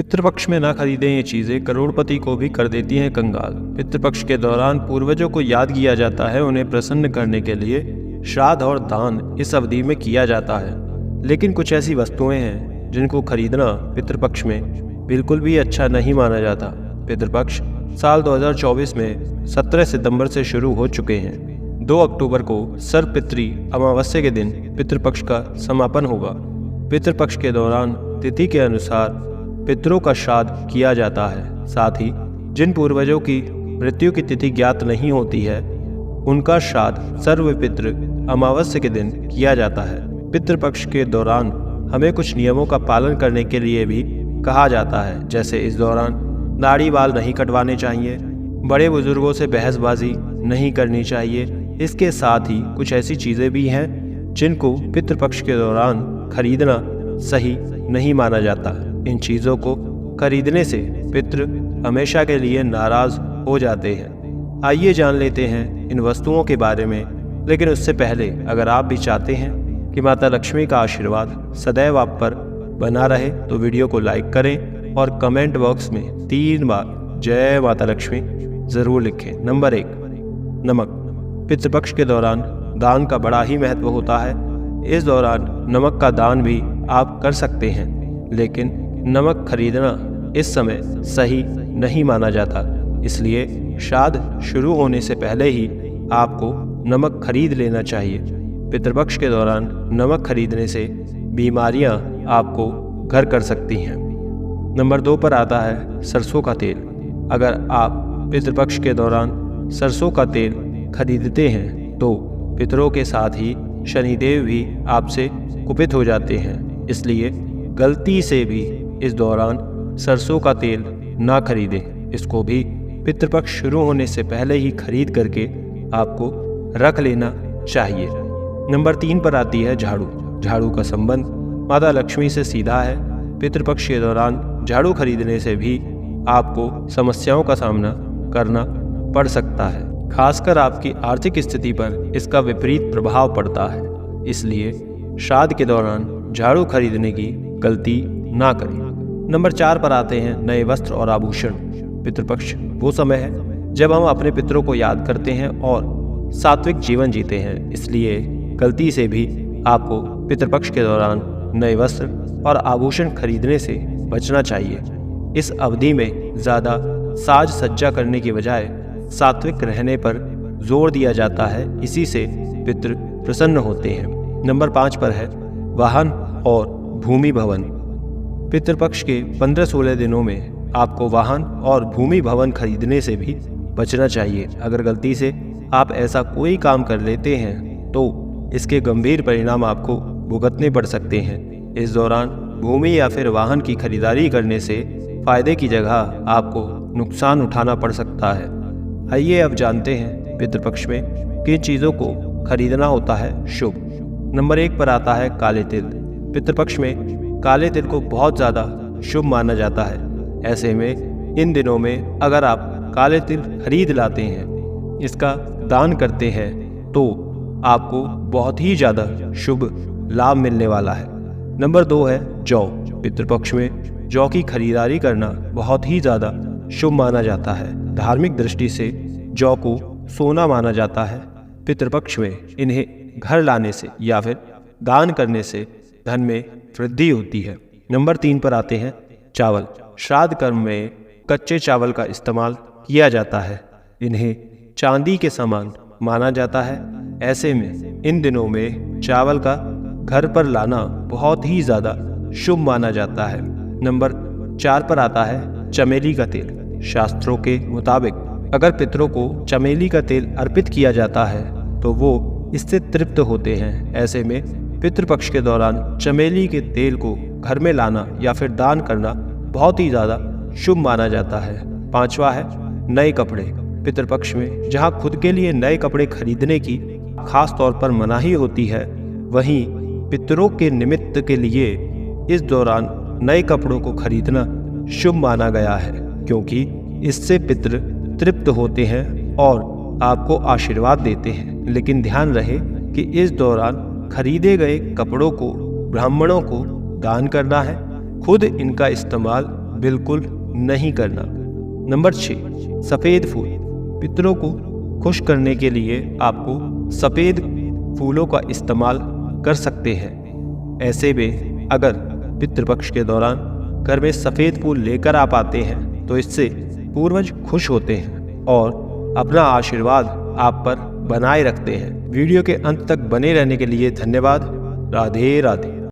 पितृपक्ष में ना खरीदें ये चीज़ें करोड़पति को भी कर देती हैं कंगाल। पितृपक्ष के दौरान पूर्वजों को याद किया जाता है, उन्हें प्रसन्न करने के लिए श्राद्ध और दान इस अवधि में किया जाता है। लेकिन कुछ ऐसी वस्तुएं हैं जिनको खरीदना पितृपक्ष में बिल्कुल भी अच्छा नहीं माना जाता। पितृपक्ष साल 2024 में 17 सितंबर से शुरू हो चुके हैं। 2 अक्टूबर को सर्वपितृ अमावस्या के दिन पितृपक्ष का समापन होगा। पितृपक्ष के दौरान तिथि के अनुसार पितरों का श्राद्ध किया जाता है। साथ ही जिन पूर्वजों की मृत्यु की तिथि ज्ञात नहीं होती है उनका श्राद्ध सर्वपितृ अमावस्या के दिन किया जाता है। पितृपक्ष के दौरान हमें कुछ नियमों का पालन करने के लिए भी कहा जाता है, जैसे इस दौरान दाढ़ी बाल नहीं कटवाने चाहिए, बड़े बुजुर्गों से बहसबाजी नहीं करनी चाहिए। इसके साथ ही कुछ ऐसी चीज़ें भी हैं जिनको पितृपक्ष के दौरान खरीदना सही नहीं माना जाता। इन चीज़ों को खरीदने से पितृ हमेशा के लिए नाराज हो जाते हैं। आइए जान लेते हैं इन वस्तुओं के बारे में, लेकिन उससे पहले अगर आप भी चाहते हैं कि माता लक्ष्मी का आशीर्वाद सदैव आप पर बना रहे तो वीडियो को लाइक करें और कमेंट बॉक्स में 3 बार जय माता लक्ष्मी ज़रूर लिखें। नंबर 1, नमक। पितृपक्ष के दौरान दान का बड़ा ही महत्व होता है। इस दौरान नमक का दान भी आप कर सकते हैं, लेकिन नमक खरीदना इस समय सही नहीं माना जाता। इसलिए श्राद्ध शुरू होने से पहले ही आपको नमक खरीद लेना चाहिए। पितृपक्ष के दौरान नमक खरीदने से बीमारियां आपको घर कर सकती हैं। नंबर 2 पर आता है सरसों का तेल। अगर आप पितृपक्ष के दौरान सरसों का तेल खरीदते हैं तो पितरों के साथ ही शनिदेव भी आपसे कुपित हो जाते हैं। इसलिए गलती से भी इस दौरान सरसों का तेल ना खरीदें। इसको भी पितृपक्ष शुरू होने से पहले ही खरीद करके आपको रख लेना चाहिए। नंबर 3 पर आती है झाड़ू। झाड़ू का संबंध माता लक्ष्मी से सीधा है। पितृपक्ष के दौरान झाड़ू खरीदने से भी आपको समस्याओं का सामना करना पड़ सकता है। खासकर आपकी आर्थिक स्थिति पर इसका विपरीत प्रभाव पड़ता है। इसलिए श्राद्ध के दौरान झाड़ू खरीदने की गलती ना करें। नंबर 4 पर आते हैं नए वस्त्र और आभूषण। पितृपक्ष वो समय है जब हम अपने पितरों को याद करते हैं और सात्विक जीवन जीते हैं। इसलिए गलती से भी आपको पितृपक्ष के दौरान नए वस्त्र और आभूषण खरीदने से बचना चाहिए। इस अवधि में ज़्यादा साज सज्जा करने की बजाय सात्विक रहने पर जोर दिया जाता है। इसी से पितृ प्रसन्न होते हैं। नंबर 5 पर है वाहन और भूमि भवन। पितृपक्ष के 15-16 दिनों में आपको वाहन और भूमि भवन खरीदने से भी बचना चाहिए। अगर गलती से आप ऐसा कोई काम कर लेते हैं तो इसके गंभीर परिणाम आपको भुगतने पड़ सकते हैं। इस दौरान भूमि या फिर वाहन की खरीदारी करने से फायदे की जगह आपको नुकसान उठाना पड़ सकता है। आइए अब जानते हैं पितृपक्ष में किन चीज़ों को खरीदना होता है शुभ। नंबर 1 पर आता है काले तिल। पितृपक्ष में काले तिल को बहुत ज़्यादा शुभ माना जाता है। ऐसे में इन दिनों में अगर आप काले तिल खरीद लाते हैं, इसका दान करते हैं तो आपको बहुत ही ज़्यादा शुभ लाभ मिलने वाला है। नंबर 2 है जौ। पितृपक्ष में जौ की खरीदारी करना बहुत ही ज़्यादा शुभ माना जाता है। धार्मिक दृष्टि से जौ को सोना माना जाता है। पितृपक्ष में इन्हें घर लाने से या फिर दान करने से धन में वृद्धि होती है। नंबर 3 पर आते हैं चावल। श्राद्ध कर्म में कच्चे चावल का इस्तेमाल किया जाता है। इन्हें चांदी के समान माना जाता है। ऐसे में इन दिनों में चावल का घर पर लाना बहुत ही ज़्यादा शुभ माना जाता है। नंबर 4 पर आता है चमेली का तेल। शास्त्रों के मुताबिक अगर पितरों को चमेली का तेल अर्पित किया जाता है तो वो इससे तृप्त होते हैं। ऐसे में पितृपक्ष के दौरान चमेली के तेल को घर में लाना या फिर दान करना बहुत ही ज़्यादा शुभ माना जाता है। 5वां है नए कपड़े। पितृपक्ष में जहां खुद के लिए नए कपड़े खरीदने की खास तौर पर मनाही होती है, वहीं पितरों के निमित्त के लिए इस दौरान नए कपड़ों को खरीदना शुभ माना गया है, क्योंकि इससे पितृ तृप्त होते हैं और आपको आशीर्वाद देते हैं। लेकिन ध्यान रहे कि इस दौरान खरीदे गए कपड़ों को ब्राह्मणों को दान करना है। खुद इनका इस्तेमाल बिल्कुल नहीं करना। नंबर 6, सफ़ेद फूल। पितरों को खुश करने के लिए आपको सफ़ेद फूलों का इस्तेमाल कर सकते हैं। ऐसे में अगर पितृपक्ष के दौरान घर में सफ़ेद फूल लेकर आप आते हैं तो इससे पूर्वज खुश होते हैं और अपना आशीर्वाद आप पर बनाए रखते हैं। वीडियो के अंत तक बने रहने के लिए धन्यवाद। राधे राधे।